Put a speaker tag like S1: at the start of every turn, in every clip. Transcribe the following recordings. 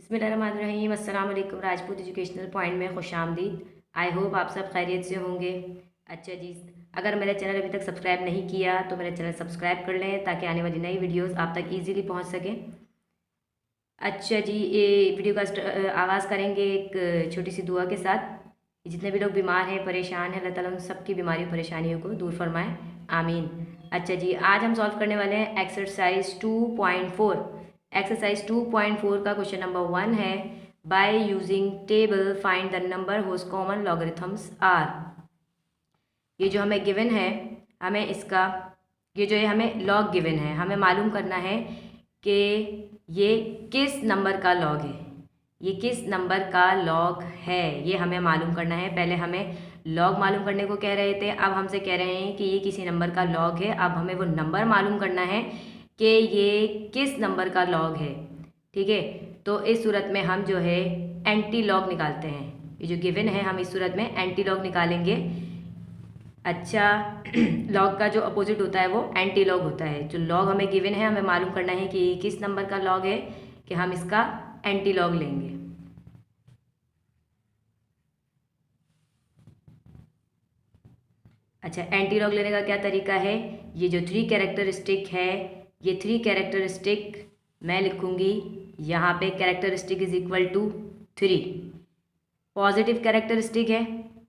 S1: बिस्मिल्लाहिर्रहमानिर्रहीम। अस्सलाम वालेकुम। राजपूत एजुकेशनल पॉइंट में खुशामदीद। आई होप आप सब खैरियत से होंगे। अच्छा जी, अगर मेरा चैनल अभी तक सब्सक्राइब नहीं किया तो मेरा चैनल सब्सक्राइब कर लें ताकि आने वाली नई वीडियोस आप तक इजीली पहुंच सकें। अच्छा जी, ये वीडियो का आगाज़ करेंगे एक छोटी सी दुआ के साथ। जितने भी लोग बीमार हैं, परेशान हैं, अल्लाह ताला उन सबकी बीमारी परेशानियों को दूर फरमाए, आमीन। अच्छा जी, आज हम सॉल्व करने वाले हैं एक्सरसाइज 2.4। एक्सरसाइज 2.4 का क्वेश्चन नंबर 1 है, by using table find the number whose common logarithms are. ये जो हमें गिवन है, हमें इसका ये जो है हमें लॉग गिवन है, हमें मालूम करना है कि ये किस नंबर का लॉग है। ये किस नंबर का लॉग है ये हमें मालूम करना है। पहले हमें लॉग मालूम करने को कह रहे थे, अब हमसे कह रहे हैं कि ये किसी नंबर का लॉग है। अब हमें वो नंबर मालूम करना है कि ये किस नंबर का लॉग है। ठीक है, तो इस सूरत में हम जो है एंटी लॉग निकालते हैं। ये जो गिवन है हम इस सूरत में एंटी लॉग निकालेंगे। अच्छा, लॉग का जो अपोजिट होता है वो एंटी लॉग होता है। जो लॉग हमें गिवन है, हमें मालूम करना है कि किस नंबर का लॉग है कि हम इसका एंटी लॉग लेंगे। अच्छा, एंटी लॉग लेने का क्या तरीका है, ये जो 3 कैरेक्टरिस्टिक है, ये 3 कैरेक्टरिस्टिक मैं लिखूंगी यहाँ पे। Characteristic is equal to 3। Positive characteristic है,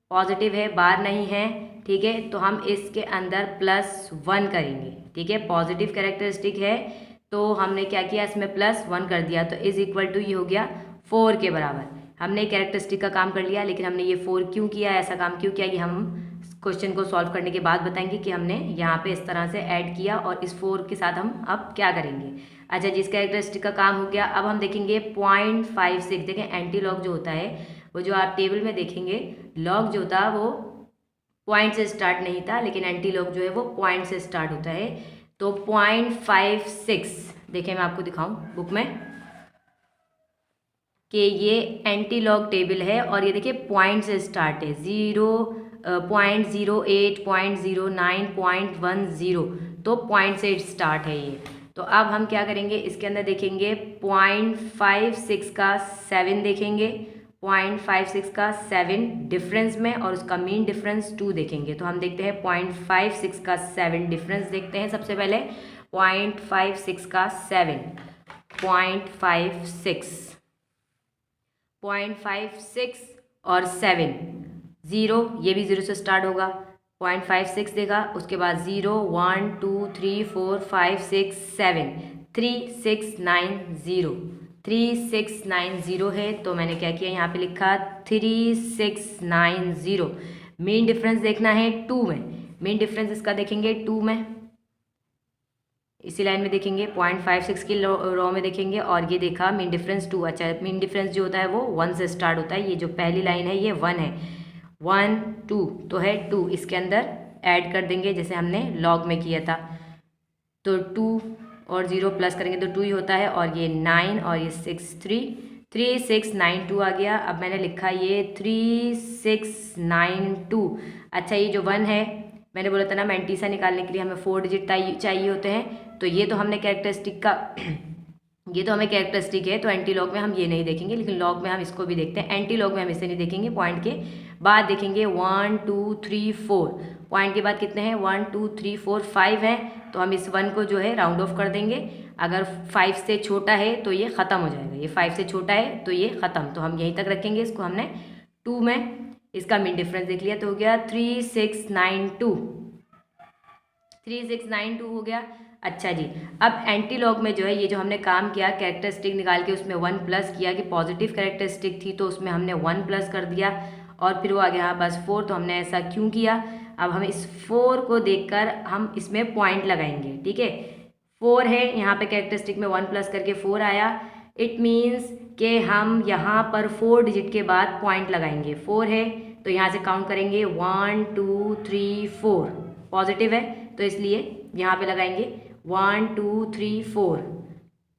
S1: पॉजिटिव है, बार नहीं है। ठीक है, तो हम इसके अंदर +1 करेंगे। ठीक है, पॉजिटिव कैरेक्टरिस्टिक है तो हमने क्या किया, इसमें +1 कर दिया, तो इज इक्वल टू ये हो गया 4 के बराबर। हमने कैरेक्टरिस्टिक का काम कर लिया, लेकिन हमने ये 4 क्यों किया, ऐसा काम क्यों किया, ये हम क्वेश्चन को सॉल्व करने के बाद बताएंगे कि हमने यहाँ पे इस तरह से ऐड किया और इस 4 के साथ हम अब क्या करेंगे। अच्छा, जिस कैरेक्टरिस्टिक का काम हो गया, अब हम देखेंगे 0.56। देखें, एंटी लॉग जो होता है वो जो आप टेबल में देखेंगे, लॉग जो था वो पॉइंट से स्टार्ट नहीं था, लेकिन एंटी लॉग जो है वो पॉइंट से स्टार्ट होता है। तो 0.56 देखें, मैं आपको दिखाऊं बुक में कि ये एंटी लॉग टेबल है और ये देखिए पॉइंट से स्टार्ट है। 0.08, 0.09, 0.10, तो पॉइंट से स्टार्ट है ये। तो अब हम क्या करेंगे, इसके अंदर देखेंगे 0.56 का 7 देखेंगे, 0.56 का 7 डिफरेंस में, और उसका मीन डिफरेंस 2 देखेंगे। तो हम देखते हैं 0.56 का 7 डिफरेंस देखते हैं सबसे पहले। 0.56 का 7, 0.56 और 7, 0, ये भी 0 से स्टार्ट होगा। 0.56 देगा, उसके बाद 0, 1, 2, 3, 4, 5, 6, 7, 3690, 3690 है। तो मैंने क्या किया, यहाँ पे लिखा 3690। मेन डिफरेंस देखना है 2 में, मेन डिफरेंस इसका देखेंगे 2 में, इसी लाइन में देखेंगे 0.56 की रो में देखेंगे, और ये देखा मीन डिफरेंस 2। अच्छा, मीन डिफरेंस जो होता है वो 1 से स्टार्ट होता है। ये जो पहली लाइन है ये 1 है, 1, 2 तो है 2, इसके अंदर ऐड कर देंगे जैसे हमने लॉग में किया था। तो 2 और 0 प्लस करेंगे तो 2 ही होता है, और ये 9 और ये 6, 3692 आ गया। अब मैंने लिखा ये 3692। अच्छा, ये जो 1 है, मैंने बोला था ना मैंटीसा निकालने के लिए हमें 4 डिजिट चाहिए होते हैं। तो ये तो हमने कैरेक्टरिस्टिक का ये तो हमें कैरेक्टरिस्टिक है, तो एंटी लॉग में हम ये नहीं देखेंगे, लेकिन लॉग में हम इसको भी देखते हैं। एंटी लॉग में हम इसे नहीं देखेंगे, पॉइंट के बाद देखेंगे 1, 2, 3, 4। पॉइंट के बाद कितने हैं, 1, 2, 3, 4, 5 हैं। तो हम इस 1 को जो है राउंड ऑफ कर देंगे। अगर 5 से छोटा है तो ये ख़त्म हो जाएगा, ये 5 से छोटा है तो ये ख़त्म, तो हम यहीं तक रखेंगे इसको। हमने 2 में इसका मीन डिफरेंस देख लिया, तो हो गया 3692, 3692 हो गया। अच्छा जी, अब एंटी लॉग में जो है ये जो हमने काम किया, कैरेक्टरिस्टिक निकाल के उसमें 1 प्लस किया, कि पॉजिटिव कैरेक्टरिस्टिक थी तो उसमें हमने 1 प्लस कर दिया, और फिर वो आ गया बस 4। तो हमने ऐसा क्यों किया, अब हम इस 4 को देखकर हम इसमें पॉइंट लगाएंगे। ठीक है, 4 है, यहाँ पे कैरेक्टरिस्टिक में 1 प्लस करके 4 आया। इट मीन्स कि हम यहाँ पर 4 डिजिट के बाद पॉइंट लगाएंगे। 4 है तो यहाँ से काउंट करेंगे 1, 2, 3, 4, पॉजिटिव है तो इसलिए यहाँ पे लगाएंगे 1, 2, 3, 4,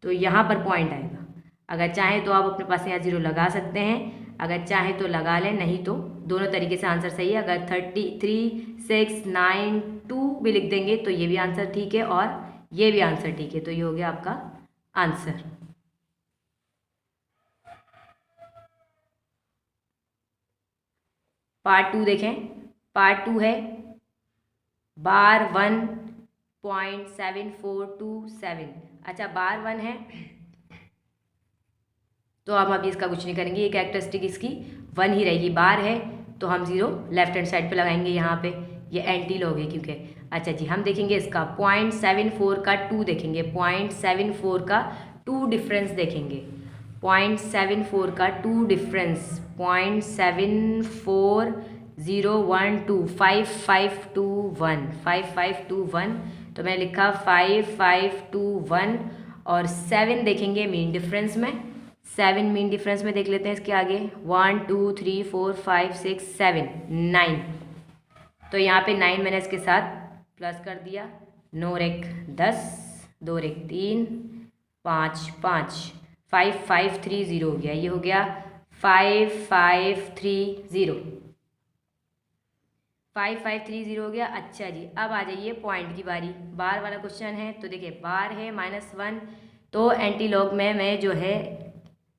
S1: तो यहाँ पर पॉइंट आएगा। अगर चाहें तो आप अपने पास यहाँ 0 लगा सकते हैं, अगर चाहें तो लगा लें, नहीं तो दोनों तरीके से आंसर सही है। अगर 3692 भी लिख देंगे तो ये भी आंसर ठीक है, और ये भी आंसर ठीक है। तो ये हो गया आपका आंसर। पार्ट 2 देखें, पार्ट 2 है बार 1.7427। अच्छा बार 1 है तो हम अभी इसका कुछ नहीं करेंगे, ये कैरेक्टरिस्टिक इसकी 1 ही रहेगी। बार है तो हम 0 लेफ्ट हैंड साइड पे लगाएंगे, यहाँ पे ये एंटी लॉग है क्योंकि। अच्छा जी हम देखेंगे इसका 0.74 का 2 देखेंगे, 0.74 का 2 डिफरेंस देखेंगे, 0.74 का 2 डिफरेंस 0.740125 5521 5521। तो मैंने लिखा 5521 और 7 देखेंगे मीन डिफरेंस में, 7 मीन डिफरेंस में देख लेते हैं इसके आगे 1 2 3 4 5 6 7 9। तो यहाँ पे 9 मैंने इसके साथ प्लस कर दिया, 9 रेक 10, 2 रेक 3, 5 5 5530 हो गया, ये हो गया 5530 5530 हो गया। अच्छा जी अब आ जाइए पॉइंट की बारी, बार वाला क्वेश्चन है। तो देखिए बार है -1, तो एंटी लॉग में मैं जो है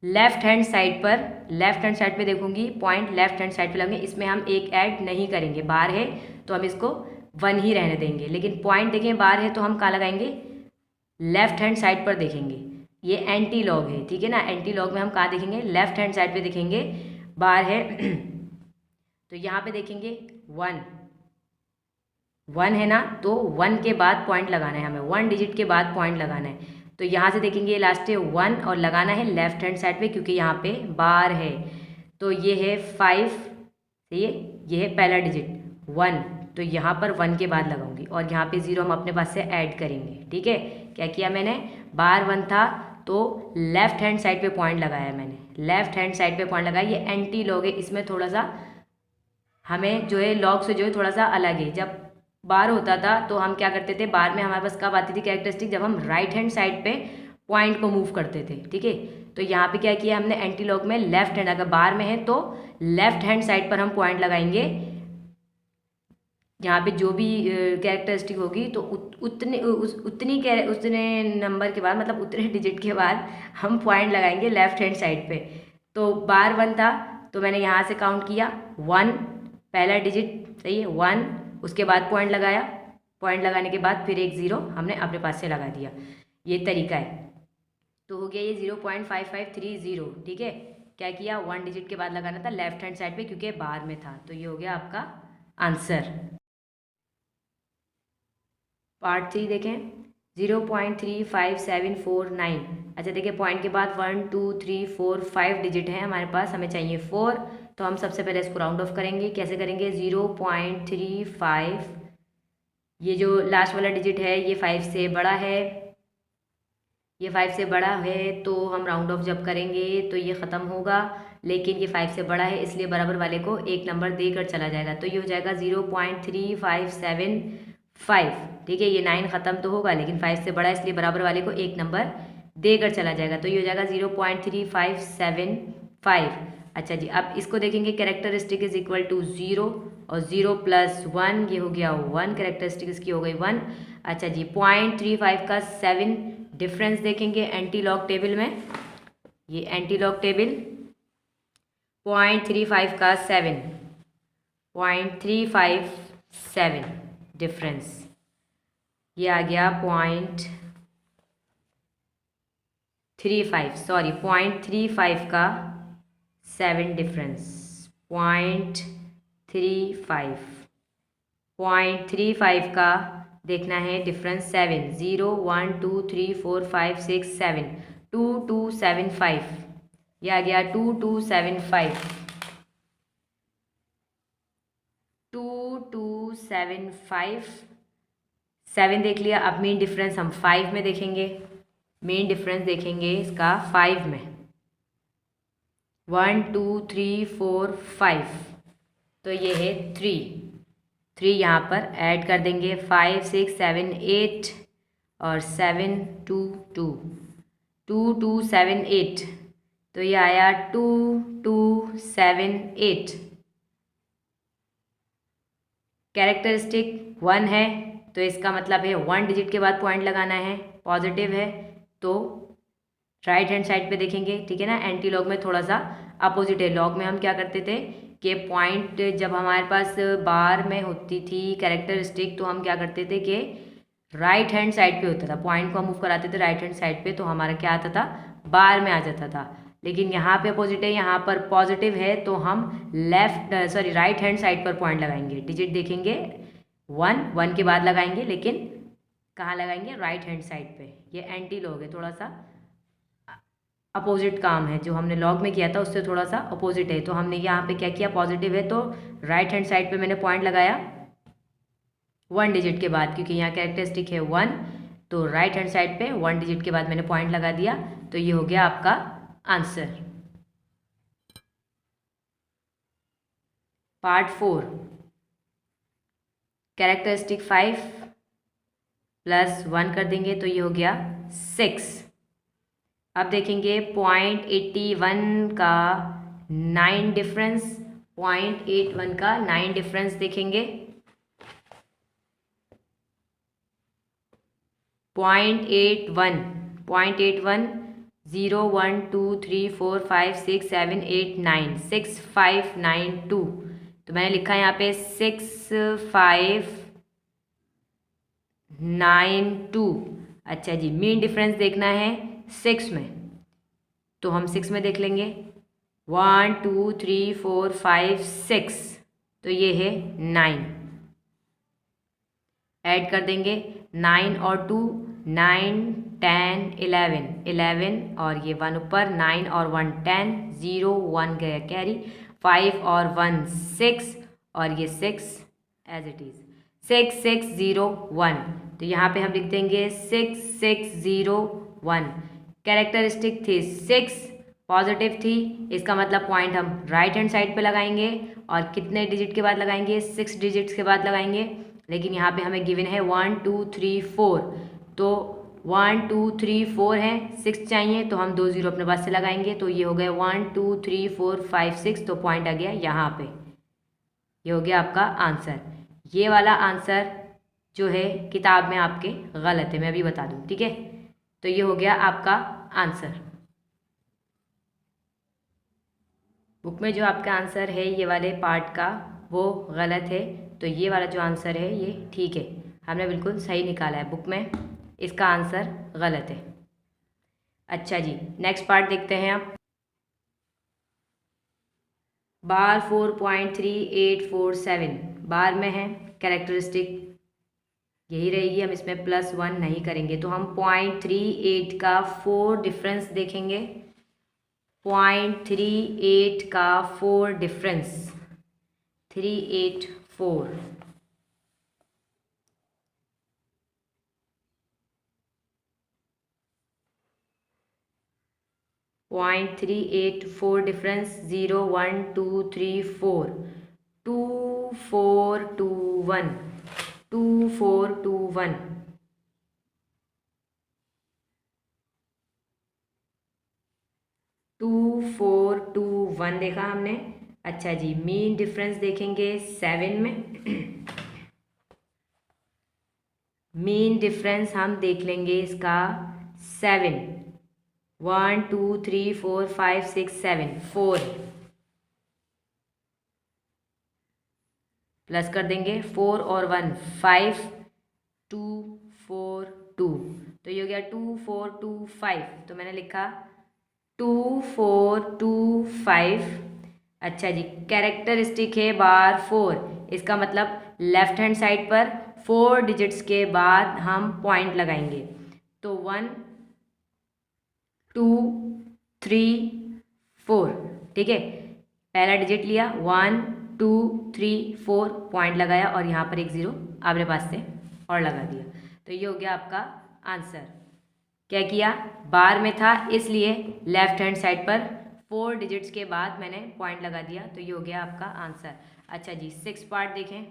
S1: लेफ्ट हैंड साइड पे देखूंगी, पॉइंट लेफ्ट हैंड साइड पे लगेंगे, इसमें हम एक ऐड नहीं करेंगे। बार है तो हम इसको 1 ही रहने देंगे, लेकिन पॉइंट देखें बार है तो हम कहाँ लगाएंगे, लेफ्ट हैंड साइड पर देखेंगे। ये एंटी लॉग है, ठीक है ना, एंटी लॉग में हम कहाँ देखेंगे, लेफ्ट हैंड साइड पे देखेंगे। बार है तो यहाँ पे देखेंगे 1 है ना, तो 1 के बाद पॉइंट लगाना है हमें, 1 डिजिट के बाद पॉइंट लगाना है। तो यहाँ से देखेंगे लास्ट है 1 और लगाना है लेफ्ट हैंड साइड पे क्योंकि यहाँ पे बार है। तो ये है 5, ये है पहला डिजिट 1, तो यहाँ पर 1 के बाद लगाऊंगी और यहाँ पे 0 हम अपने पास से ऐड करेंगे। ठीक है, क्या किया मैंने, बार 1 था तो लेफ्ट हैंड साइड पे पॉइंट लगाया मैंने, लेफ्ट हैंड साइड पे पॉइंट लगाया। ये एंटी लॉग है, इसमें थोड़ा सा हमें जो है लॉग से जो है थोड़ा सा अलग है। जब बार होता था तो हम क्या करते थे, बार में हमारे पास कब आती थी कैरेक्टरिस्टिक, जब हम राइट हैंड साइड पे पॉइंट को मूव करते थे। ठीक है, तो यहाँ पे क्या किया हमने, एंटी लॉग में लेफ्ट हैंड, अगर बार में है तो लेफ्ट हैंड साइड पर हम पॉइंट लगाएंगे। यहाँ पे जो भी कैरेक्टरिस्टिक होगी तो उतने नंबर के बाद, मतलब उतने डिजिट के बाद हम पॉइंट लगाएंगे लेफ्ट हैंड साइड पे। तो बार 1 था तो मैंने यहाँ से काउंट किया 1, पहला डिजिट सही है 1, उसके बाद पॉइंट लगाया, पॉइंट लगाने के बाद फिर एक 0 हमने अपने पास से लगा दिया। ये तरीका है। तो हो गया ये 0.5530। ठीक है, क्या किया, 1 डिजिट के बाद लगाना था लेफ्ट हैंड साइड पे क्योंकि बार में था। तो ये हो गया आपका आंसर। पार्ट 3 देखें, 0.35749। अच्छा देखिए पॉइंट के बाद 1 2 3 4 5 डिजिट है हमारे पास, हमें चाहिए 4। तो हम सबसे पहले इसको राउंड ऑफ करेंगे। कैसे करेंगे, 0.35, ये जो लास्ट वाला डिजिट है ये 5 से बड़ा है, ये 5 से बड़ा है तो हम राउंड ऑफ जब करेंगे तो ये ख़त्म होगा, लेकिन ये 5 से बड़ा है इसलिए बराबर वाले को एक नंबर देकर चला जाएगा। तो ये हो जाएगा 0.3575। ठीक है, ये 9 ख़त्म तो होगा लेकिन 5 से बड़ा है इसलिए बराबर वाले को एक नंबर देकर चला जाएगा। तो ये हो जाएगा 0.3575। अच्छा जी अब इसको देखेंगे, कैरेक्टरिस्टिक इज इक्वल टू 0 और 0 + 1, ये हो गया 1, कैरेक्टरिस्टिक इसकी हो गई 1। अच्छा जी 0.35 का 7 डिफरेंस देखेंगे एंटी लॉग टेबल में, ये एंटी लॉग टेबल 0.35 का 7, 0.357 डिफरेंस, ये आ गया 0.35 का 7 डिफरेंस, 0.35 का देखना है डिफरेंस 7, 0 1 2 3 4 5 6 7, 2275, ये आ गया 2275, 2275। 7 देख लिया। अब मेन डिफरेंस हम 5 में देखेंगे, मेन डिफरेंस देखेंगे इसका 5 में, 1 2 3 4 5, तो ये है 3 यहाँ पर ऐड कर देंगे, 5 6 7 8 और 7 2 2 2 2 7 8, तो ये आया 2 2 7 8। कैरेक्टरिस्टिक 1 है तो इसका मतलब है 1 डिजिट के बाद पॉइंट लगाना है, पॉजिटिव है तो राइट हैंड साइड पे देखेंगे। ठीक है ना, एंटी लॉग में थोड़ा सा अपोजिट है, लॉग में हम क्या करते थे कि पॉइंट जब हमारे पास बार में होती थी कैरेक्टरिस्टिक, तो हम क्या करते थे कि राइट हैंड साइड पे होता था, पॉइंट को हम मूव कराते थे राइट हैंड साइड पे, तो हमारा क्या आता था, बार में आ जाता था। लेकिन यहाँ पे अपोजिट है, यहाँ पर पॉजिटिव है, तो हम राइट हैंड साइड पर पॉइंट लगाएंगे, डिजिट देखेंगे 1 के बाद लगाएंगे, लेकिन कहाँ लगाएंगे, राइट हैंड साइड पे। ये एंटी लॉग है, थोड़ा सा अपोजिट काम है, जो हमने लॉग में किया था उससे थोड़ा सा अपोजिट है। तो हमने यहाँ पे क्या किया, पॉजिटिव है तो राइट हैंड साइड पे मैंने पॉइंट लगाया 1 डिजिट के बाद, क्योंकि यहाँ कैरेक्टरिस्टिक है 1, तो राइट हैंड साइड पे 1 डिजिट के बाद मैंने पॉइंट लगा दिया। तो ये हो गया आपका आंसर। पार्ट 4, कैरेक्टरिस्टिक 5 प्लस 1 कर देंगे तो ये हो गया 6। अब देखेंगे .81 का 9 डिफरेंस, .81 का 9 डिफरेंस देखेंगे। .81 0 1 2 3 4 5 6 7 8 9 6 5 9 2, तो मैंने लिखा है यहाँ पे 6 5 9 2। अच्छा जी, मीन डिफरेंस देखना है 6 में, तो हम 6 में देख लेंगे 1 2 3 4 5 6, तो ये है 9। ऐड कर देंगे 9 और 2 9 10 11 11, और ये 1 ऊपर, 9 और 1 10, 0 1 गया कैरी, 5 और 1 6, और ये 6 एज इट इज़ 6 6 0 1। तो यहाँ पे हम लिख देंगे 6 6 0 1। कैरेक्टरिस्टिक थी 6, पॉजिटिव थी, इसका मतलब पॉइंट हम राइट हैंड साइड पे लगाएंगे, और कितने डिजिट के बाद लगाएंगे, 6 डिजिट्स के बाद लगाएंगे। लेकिन यहाँ पे हमें गिवन है 1 2 3 4, तो 1 2 3 4 है, 6 चाहिए, तो हम 2 0 अपने पास से लगाएंगे, तो ये हो गया 1 2 3 4 5 6, तो पॉइंट आ गया यहाँ पे। ये हो गया आपका आंसर। ये वाला आंसर जो है किताब में आपके गलत है, मैं अभी बता दूँ, ठीक है। तो ये हो गया आपका आंसर। बुक में जो आपका आंसर है ये वाले पार्ट का वो गलत है, तो ये वाला जो आंसर है ये ठीक है, हमने बिल्कुल सही निकाला है, बुक में इसका आंसर गलत है। अच्छा जी, नेक्स्ट पार्ट देखते हैं आप। बार 4.3847 बार में है, कैरेक्टरिस्टिक यही रहेगी, हम इसमें +1 नहीं करेंगे, तो हम 0.38 का 4 डिफरेंस देखेंगे। 0.38 का 4 डिफरेंस 384, .384 डिफरेंस 0 1 2 3 4 2 4 2 1 2 4 2 1 2 4 2 1 देखा हमने। अच्छा जी, मीन डिफरेंस देखेंगे 7 में। मीन डिफरेंस हम देख लेंगे इसका 7, 1 2 3 4 5 6 7 4, प्लस कर देंगे 4 और 1 5 2 4 2, तो ये हो गया 2 4 2 5, तो मैंने लिखा 2 4 2 5। अच्छा जी, कैरेक्टरिस्टिक है बार 4, इसका मतलब लेफ्ट हैंड साइड पर 4 डिजिट्स के बाद हम पॉइंट लगाएंगे, तो 1 2 3 4, ठीक है। पहला डिजिट लिया 1 2 3 4, पॉइंट लगाया, और यहाँ पर एक 0 अपने पास से और लगा दिया, तो ये हो गया आपका आंसर। क्या किया, बार में था इसलिए लेफ्ट हैंड साइड पर 4 डिजिट्स के बाद मैंने पॉइंट लगा दिया, तो ये हो गया आपका आंसर। अच्छा जी, 6 पार्ट देखें।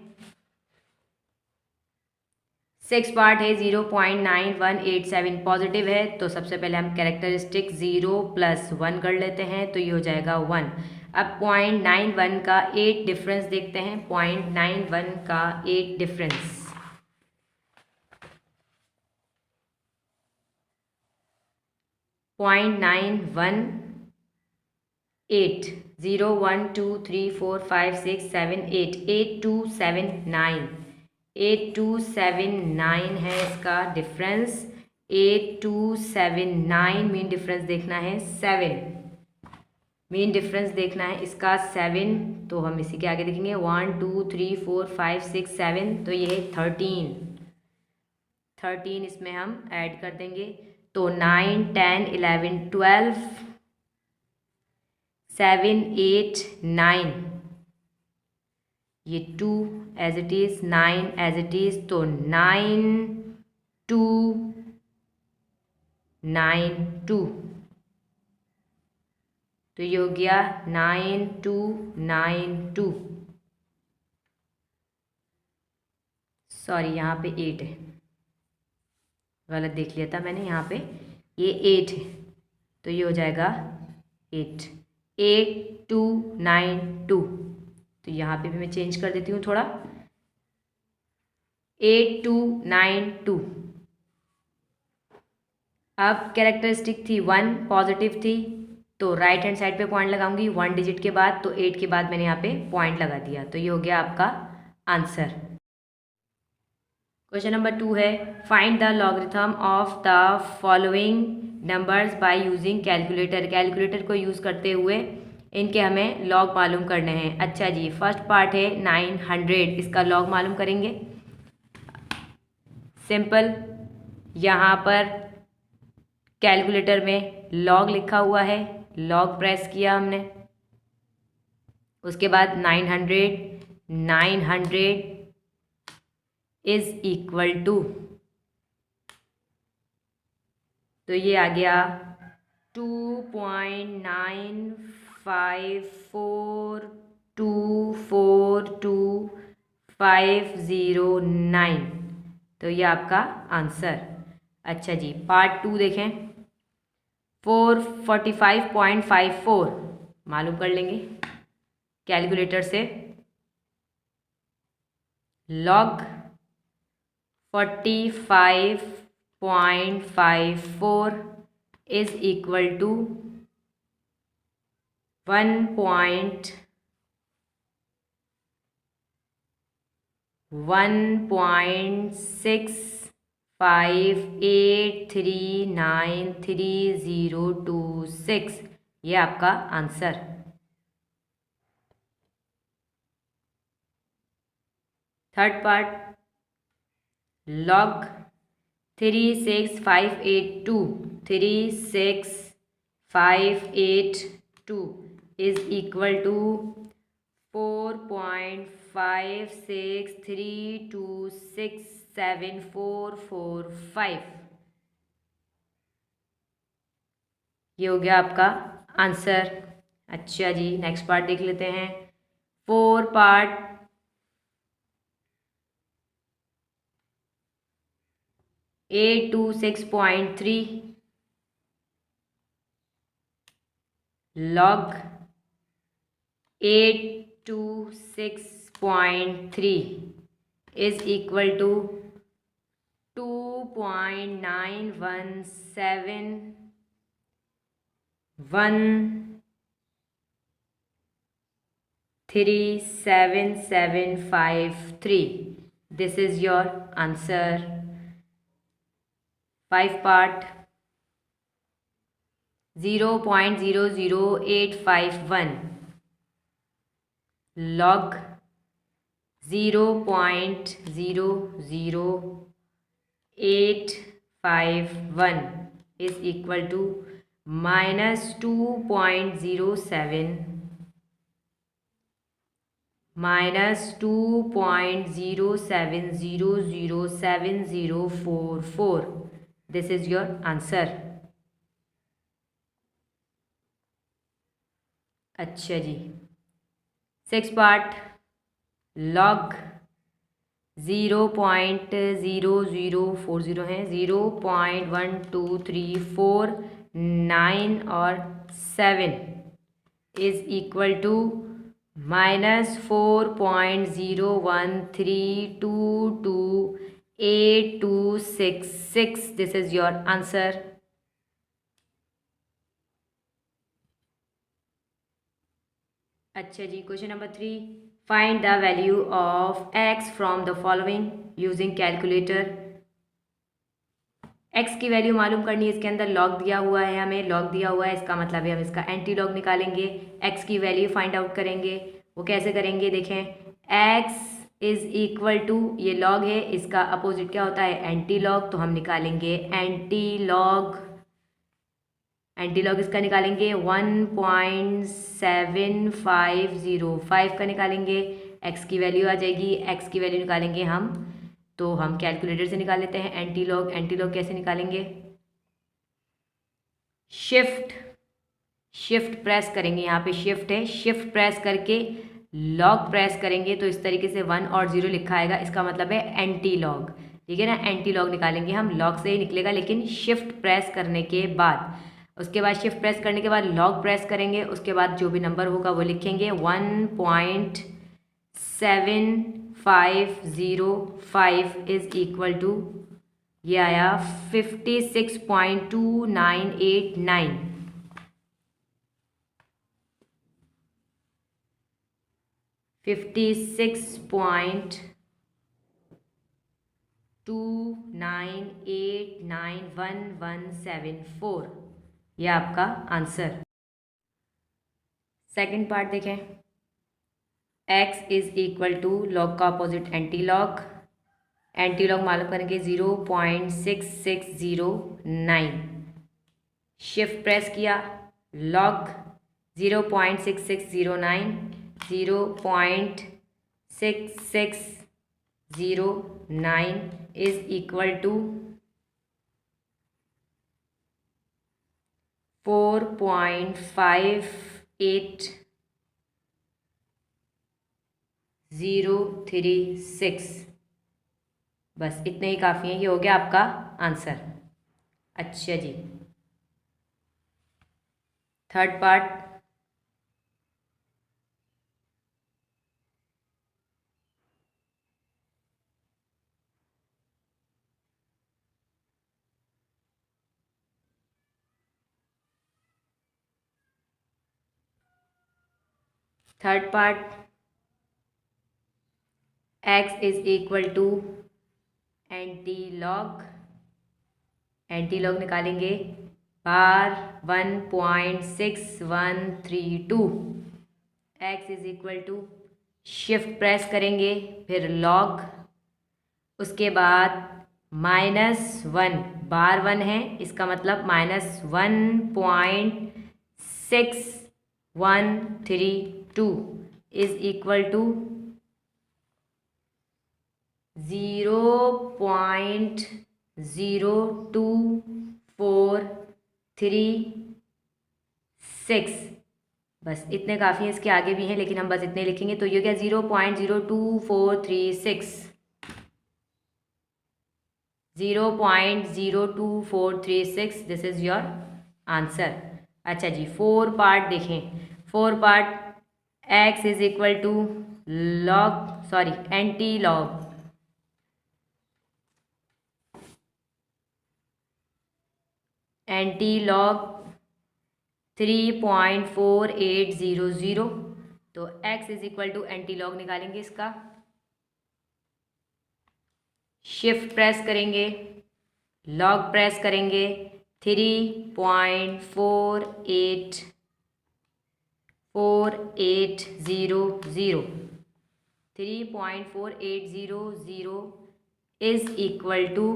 S1: 6 पार्ट है 0.9187, पॉजिटिव है, तो सबसे पहले हम कैरेक्टरिस्टिक 0 + 1 कर लेते हैं, तो ये हो जाएगा 1। अब 0.91 का 8 डिफरेंस देखते हैं। 0.91 का 8 डिफरेंस 0.91 8, 0 1 2 3 4 5 6 7 8, 8 2 7 9, 8 2 7 9 है इसका डिफरेंस। 8 2 7 9 मीन डिफरेंस देखना है 7, मीन डिफरेंस देखना है इसका 7, तो हम इसी के आगे देखेंगे 1 2 3 4 5 6 7, तो ये है 13 इसमें हम ऐड कर देंगे, तो 9 10 11 12 7 8 9, ये 2 as it is, 9 as it is, तो 9 2 9 2, तो ये हो गया 9 2 9 2। सॉरी यहाँ पे 8 है, गलत देख लिया था मैंने, यहाँ पे ये 8 है, तो ये हो जाएगा 8 8 2 9 2, तो यहाँ पे भी मैं चेंज कर देती हूँ थोड़ा, 8 2 9 2। अब कैरेक्टरिस्टिक थी 1, पॉजिटिव थी, तो राइट हैंड साइड पे पॉइंट लगाऊंगी 1 डिजिट के बाद, तो 8 के बाद मैंने यहाँ पे पॉइंट लगा दिया, तो ये हो गया आपका आंसर। क्वेश्चन नंबर 2 है, find the logarithm of the following numbers by using calculator. Calculator को यूज़ करते हुए इनके हमें लॉग मालूम करने हैं। अच्छा जी, फर्स्ट पार्ट है 900, इसका लॉग मालूम करेंगे। सिंपल, यहाँ पर कैलकुलेटर में लॉग लिखा हुआ है, लॉग प्रेस किया हमने, उसके बाद 900 इज इक्वल टू, तो ये आ गया 2.954242,509, तो ये आपका आंसर। अच्छा जी, पार्ट 2 देखें, 445.54 मालूम कर लेंगे कैलकुलेटर से। लॉग 45.54 इज इक्वल टू 1.658393026, ये आपका answer. Third part, log 36582 is equal to 4.5632674445, ये हो गया आपका आंसर। अच्छा जी, नेक्स्ट पार्ट देख लेते हैं। 4 part 826.3 log 826.3 is equal to 2.91713753. This is your answer. 5 part 0.00851 log 0.00851 is equal to minus 2.07 minus 2.07007044. This is your answer. अच्छा जी, 6 पार्ट log 0.0040 है, 0.1234 और 7 is equal to minus 4.01322826. This is your answer. अच्छा जी, question number 3, find the value of x from the following using calculator. X की value मालूम करनी है, इसके अंदर लॉग दिया हुआ है, हमें लॉग दिया हुआ है, इसका मतलब है हम इसका एंटी लॉग निकालेंगे, एक्स की वैल्यू फाइंड आउट करेंगे। वो कैसे करेंगे, देखें, एक्स इज इक्वल टू, ये लॉग है, इसका अपोजिट क्या होता है, एंटी लॉग, तो हम निकालेंगे एंटी लॉग। एंटी लॉग इसका निकालेंगे 1.7505 का निकालेंगे, एक्स की वैल्यू आ जाएगी, एक्स की वैल्यू निकालेंगे हम, तो हम कैलकुलेटर से निकाल लेते हैं एंटी लॉग। एंटी लॉग कैसे निकालेंगे, शिफ्ट शिफ्ट प्रेस करेंगे, यहाँ पे शिफ्ट है, शिफ्ट प्रेस करके लॉग प्रेस करेंगे तो इस तरीके से 1 और 0 लिखा आएगा, इसका मतलब है एंटी लॉग, ठीक है ना। एंटी लॉग निकालेंगे हम, लॉग से ही निकलेगा लेकिन शिफ्ट प्रेस करने के बाद, उसके बाद शिफ्ट प्रेस करने के बाद लॉग प्रेस करेंगे, उसके बाद जो भी नंबर होगा वो लिखेंगे। 1.7505 इज इक्वल टू, ये आया 56.2989, 56.29891174, यह आपका आंसर। सेकंड पार्ट देखें, x is equal to, log का opposite anti log, anti log मालूम करेंगे 0.6609, शिफ्ट प्रेस किया, लॉग 0.6609, 0.6609 इज इक्वल टू 4.5036, बस इतने ही काफ़ी हैं, ये हो गया आपका आंसर। अच्छा जी, third part, x is equal to anti log, anti log निकालेंगे बार 1.6132, x is equal to, shift press करेंगे, फिर लॉग, उसके बाद -1, बार 1 है, इसका मतलब -1.6132 इज इक्वल टू 0.02436, बस इतने काफ़ी हैं, इसके आगे भी हैं लेकिन हम बस इतने लिखेंगे, तो ये क्या 0.02436, 0.02436, दिस इज़ योर आंसर। अच्छा जी, फोर पार्ट देखें, four part, x is equal to anti log, anti log 3.4800, तो x is equal to anti log निकालेंगे इसका, शिफ्ट प्रेस करेंगे, लॉग प्रेस करेंगे, 3.4800 is equal to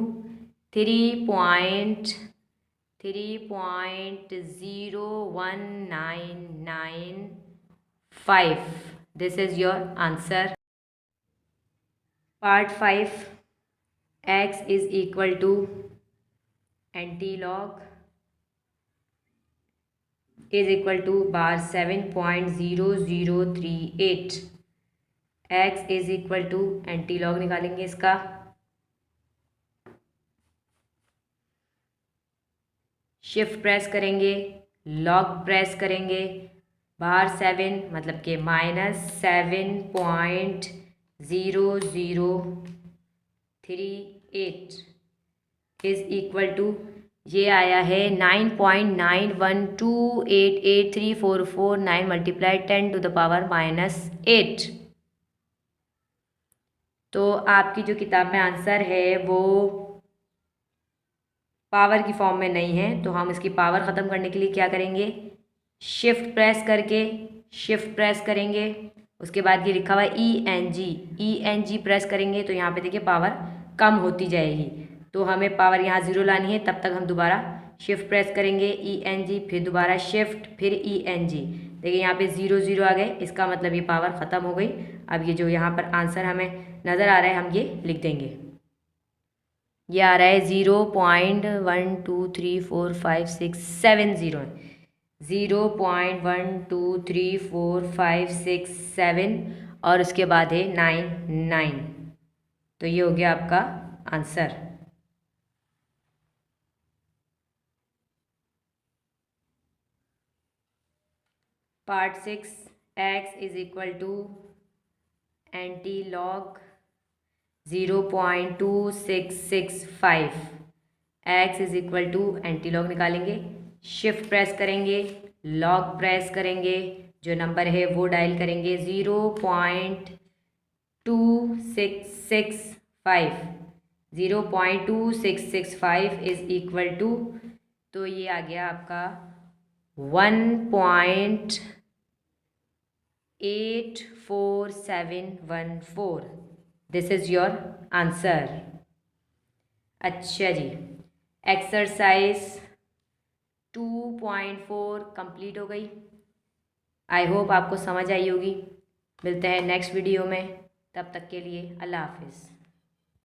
S1: 3.01995, this is your answer. Part 5, x is equal to anti log is equal to bar 7.0038, x is equal to anti log निकालेंगे इसका, shift press करेंगे, log press करेंगे, बाहर 7 मतलब कि -7.0038 is equal to, ये आया है 9.91288344 मल्टीप्लाई 10⁻⁻8। तो आपकी जो किताब में आंसर है वो पावर की फॉर्म में नहीं है, तो हम इसकी पावर ख़त्म करने के लिए क्या करेंगे, शिफ्ट प्रेस करेंगे। उसके बाद ये लिखा हुआ है ENG प्रेस करेंगे तो यहाँ पे देखिए पावर कम होती जाएगी। तो हमें पावर यहाँ ज़ीरो लानी है, तब तक हम दोबारा शिफ्ट प्रेस करेंगे, ENG, फिर दोबारा शिफ्ट, फिर ENG। देखिए यहाँ पे 0 0 आ गए, इसका मतलब ये पावर ख़त्म हो गई। अब ये जो यहाँ पर आंसर हमें नज़र आ रहा है हम ये लिख देंगे। ये आ रहा है 0.12345670 0.12345670 और उसके बाद है 9 तो ये हो गया आपका answer. Part 6 x is equal to anti log 0.2665। x is equal to anti log निकालेंगे, शिफ्ट प्रेस करेंगे, लॉग प्रेस करेंगे, जो नंबर है वो डायल करेंगे 0.2665 इज इक्वल टू, तो ये आ गया आपका 1.84714। This is your answer. अच्छा जी, एक्सरसाइज 2.4 कंप्लीट हो गई। आई होप आपको समझ आई होगी। मिलते हैं नेक्स्ट वीडियो में, तब तक के लिए अल्लाह हाफिज़।